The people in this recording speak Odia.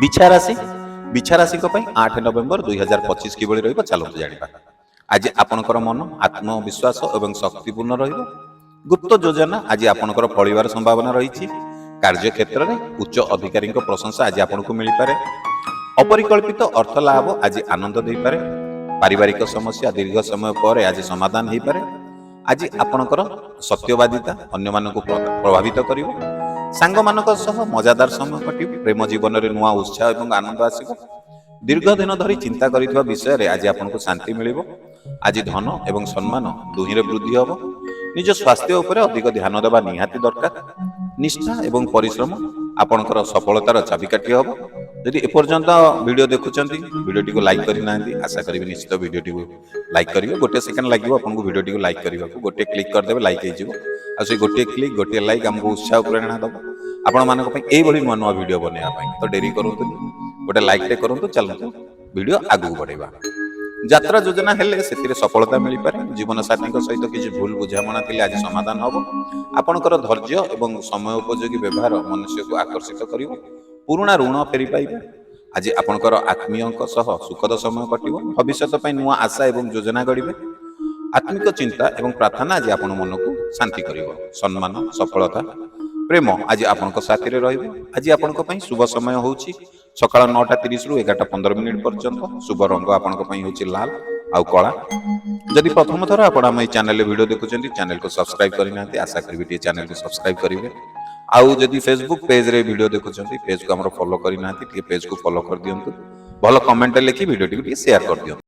बिछा राशि 8 नवेम्बर 2025 किभଳି ରହିବ ଚାଲନ୍ତୁ ଜାଣିବା। ଆଜି ଆପଣଙ୍କର ମନ ଆତ୍ମବିଶ୍ୱାସ ଏବଂ ଶକ୍ତିପୂର୍ଣ୍ଣ ରହିବ। ଗୁପ୍ତ ଯୋଜନା ଆଜି ଆପଣଙ୍କର ଫଳିବାର ସମ୍ଭାବନା ରହିଛି। କାର୍ଯ୍ୟକ୍ଷେତ୍ରରେ ଉଚ୍ଚ ଅଧିକାରୀଙ୍କ ପ୍ରଶଂସା ଆଜି ଆପଣଙ୍କୁ ମିଳିପାରେ। ଅପରିକଳ୍ପିତ ଅର୍ଥ ଲାଭ ଆଜି ଆନନ୍ଦ ଦେଇପାରେ। ପାରିବାରିକ ସମସ୍ୟା ଦୀର୍ଘ ସମୟ ପରେ ଆଜି ସମାଧାନ ହୋଇପାରେ। ଆଜି ଆପଣଙ୍କର ସତ୍ୟବାଦିତା ଅନ୍ୟମାନଙ୍କୁ ପ୍ରଭାବିତ କରିବ। ସାଙ୍ଗମାନଙ୍କ ସହ ମଜାଦାର ସମୟ କଟିବ। ପ୍ରେମ ଜୀବନରେ ନୂଆ ଉତ୍ସାହ ଏବଂ ଆନନ୍ଦ ଆସିବ। ଦୀର୍ଘ ଦିନ ଧରି ଚିନ୍ତା କରିଥିବା ବିଷୟରେ ଆଜି ଆପଣଙ୍କୁ ଶାନ୍ତି ମିଳିବ। ଆଜି ଧନ ଏବଂ ସମ୍ମାନ ଦୁହିଁରେ ବୃଦ୍ଧି ହେବ। ନିଜ ସ୍ୱାସ୍ଥ୍ୟ ଉପରେ ଅଧିକ ଧ୍ୟାନ ଦେବା ନିହାତି ଦରକାର। ନିଷ୍ଠା ଏବଂ ପରିଶ୍ରମ ଆପଣଙ୍କର ସଫଳତାର ଚାବିକାଠି ହେବ। ଯଦି ଏପର୍ଯ୍ୟନ୍ତ ଭିଡ଼ିଓ ଦେଖୁଛନ୍ତି ଭିଡ଼ିଓଟିକୁ ଲାଇକ୍ କରିନାହାନ୍ତି, ଆଶା କରିବି ନିଶ୍ଚିତ ଭିଡ଼ିଓଟିକୁ ଲାଇକ୍ କରିବେ। ଗୋଟେ ସେକେଣ୍ଡ ଲାଗିବ ଆପଣଙ୍କୁ ଭିଡ଼ିଓଟିକୁ ଲାଇକ୍ କରିବାକୁ। ଗୋଟିଏ କ୍ଲିକ୍ କରିଦେବେ ଲାଇକ୍ ହେଇଯିବ। ଆଉ ସେଇ ଗୋଟିଏ କ୍ଲିକ୍ ଗୋଟିଏ ଲାଇକ୍ ଆମକୁ ଉତ୍ସାହ ପ୍ରେରଣା ଦେବ ଆପଣମାନଙ୍କ ପାଇଁ ଏଇଭଳି ନୂଆ ନୂଆ ଭିଡ଼ିଓ ବନେଇବା ପାଇଁ। ତ ଡେରି କରନ୍ତୁନି, ଗୋଟେ ଲାଇକ୍ଟେ କରନ୍ତୁ। ଚାଲନ୍ତୁ ଭିଡ଼ିଓ ଆଗକୁ ବଢ଼େଇବା। ଯାତ୍ରା ଯୋଜନା ହେଲେ ସେଥିରେ ସଫଳତା ମିଳିପାରେ। ଜୀବନସାଥୀଙ୍କ ସହିତ କିଛି ଭୁଲ ବୁଝାମଣା ଥିଲେ ଆଜି ସମାଧାନ ହେବ। ଆପଣଙ୍କର ଧୈର୍ଯ୍ୟ ଏବଂ ସମୟ ଉପଯୋଗୀ ବ୍ୟବହାର ମନୁଷ୍ୟକୁ ଆକର୍ଷିତ କରିବ। ପୁରୁଣା ଋଣ ଫେରି ପାଇବେ। ଆଜି ଆପଣଙ୍କର ଆତ୍ମୀୟଙ୍କ ସହ ସୁଖଦ ସମୟ କଟିବ। ଭବିଷ୍ୟତ ପାଇଁ ନୂଆ ଆଶା ଏବଂ ଯୋଜନା ଗଢ଼ିବେ। ଆତ୍ମିକ ଚିନ୍ତା ଏବଂ ପ୍ରାର୍ଥନା ଆଜି ଆପଣ ମନକୁ ଶାନ୍ତି କରିବ। ସମ୍ମାନ ସଫଳତା ପ୍ରେମ ଆଜି ଆପଣଙ୍କ ସାଥିରେ ରହିବ। ଆଜି ଆପଣଙ୍କ ପାଇଁ ଶୁଭ ସମୟ ହେଉଛି ସକାଳ 9:30 ରୁ 11:15 ପର୍ଯ୍ୟନ୍ତ। ଶୁଭ ରଙ୍ଗ ଆପଣଙ୍କ ପାଇଁ ହେଉଛି ଲାଲ ଆଉ କଳା। ଯଦି ପ୍ରଥମ ଥର ଆପଣ ଆମ ଏହି ଚ୍ୟାନେଲରେ ଭିଡ଼ିଓ ଦେଖୁଛନ୍ତି, ଚ୍ୟାନେଲକୁ ସବସ୍କ୍ରାଇବ୍ କରିନାହାନ୍ତି, ଆଶା କରିବି ଟିକେ ଚ୍ୟାନେଲକୁ ସବସ୍କ୍ରାଇବ୍ କରିବେ। ଆଉ ଯଦି ଫେସବୁକ୍ ପେଜରେ ଭିଡ଼ିଓ ଦେଖୁଛନ୍ତି, ପେଜକୁ ଆମର ଫଲୋ କରିନାହାନ୍ତି, ଟିକେ ପେଜକୁ ଫଲୋ କରିଦିଅନ୍ତୁ। ଭଲ କମେଣ୍ଟ ଲେଖି ଭିଡ଼ିଓଟିକୁ ଟିକେ ସେୟାର କରିଦିଅନ୍ତୁ।